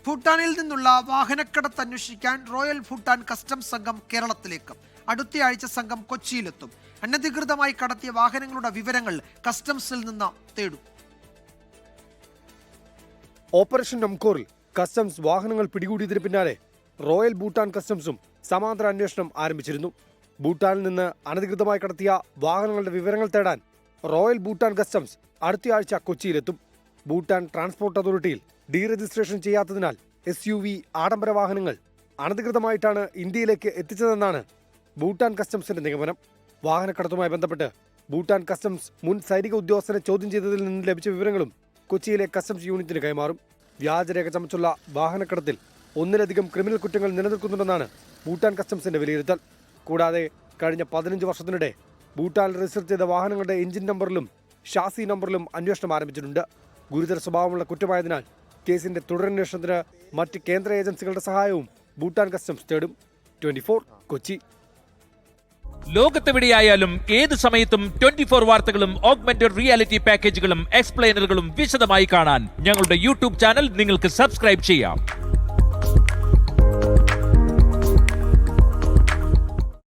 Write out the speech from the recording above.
ഭൂട്ടാനിൽ നിന്നുള്ള വാഹനക്കടത്ത് അന്വേഷിക്കാൻ royal Bhutan customs സംഘം കേരളത്തിലേക്ക്. അടുത്തയാഴ്ച സംഘം കൊച്ചിയിലെത്തും. അനധികൃതമായി കടത്തിയ വാഹനങ്ങളുടെ വിവരങ്ങൾ കസ്റ്റംസിൽ നിന്ന് തേടും. ഓപ്പറേഷൻ നംകോറിൽ കസ്റ്റംസ് വാഹനങ്ങൾ പിടികൂടിയതിന് പിന്നാലെ റോയൽ ഭൂട്ടാൻ കസ്റ്റംസും സമാന്തര അന്വേഷണം ആരംഭിച്ചിരുന്നു. ഭൂട്ടാനിൽ നിന്ന് അനധികൃതമായി കടത്തിയ വാഹനങ്ങളുടെ വിവരങ്ങൾ തേടാൻ റോയൽ ഭൂട്ടാൻ കസ്റ്റംസ് അടുത്തയാഴ്ച കൊച്ചിയിലെത്തും. ഭൂട്ടാൻ ട്രാൻസ്പോർട്ട് അതോറിറ്റിയിൽ ഡീ രജിസ്ട്രേഷൻ ചെയ്യാത്തതിനാൽ SUV ആഡംബര വാഹനങ്ങൾ അനധികൃതമായിട്ടാണ് ഇന്ത്യയിലേക്ക് എത്തിച്ചതെന്നാണ് ഭൂട്ടാൻ കസ്റ്റംസിന്റെ നിഗമനം. വാഹനക്കടത്തുമായി ബന്ധപ്പെട്ട് ഭൂട്ടാൻ കസ്റ്റംസ് മുൻ സൈനിക ഉദ്യോഗസ്ഥനെ ചോദ്യം ചെയ്തതിൽ നിന്ന് ലഭിച്ച വിവരങ്ങളും കൊച്ചിയിലെ കസ്റ്റംസ് യൂണിറ്റിന് കൈമാറും. വ്യാജരേഖ ചമച്ചുള്ള വാഹനക്കടത്തിൽ ഒന്നിലധികം ക്രിമിനൽ കുറ്റങ്ങൾ നിലനിൽക്കുന്നുണ്ടെന്നാണ് ഭൂട്ടാൻ കസ്റ്റംസിന്റെ വിലയിരുത്തൽ. കൂടാതെ കഴിഞ്ഞ 15 വർഷത്തിനിടെ ഭൂട്ടാനിൽ രജിസ്റ്റർ ചെയ്ത വാഹനങ്ങളുടെ എഞ്ചിൻ നമ്പറിലും ഷാസി നമ്പറിലും അന്വേഷണം ആരംഭിച്ചിട്ടുണ്ട്. ഗുരുതര സ്വഭാവമുള്ള കുറ്റമായതിനാൽ കേസിന്റെ തുടരന്വേഷണത്തിന് മറ്റ് കേന്ദ്ര ഏജൻസികളുടെ സഹായവും ഭൂട്ടാൻ കസ്റ്റംസ് തേടും. 24 കൊച്ചി. ലോകത്തെവിടെയായാലും ഏത് സമയത്തും 24 വാർത്തകളും ഓഗ്മെന്റഡ് റിയാലിറ്റി പാക്കേജുകളും എക്സ്പ്ലെയിനറുകളും വിശദമായി കാണാൻ ഞങ്ങളുടെ YouTube ചാനൽ നിങ്ങൾക്ക് സബ്സ്ക്രൈബ് ചെയ്യാം.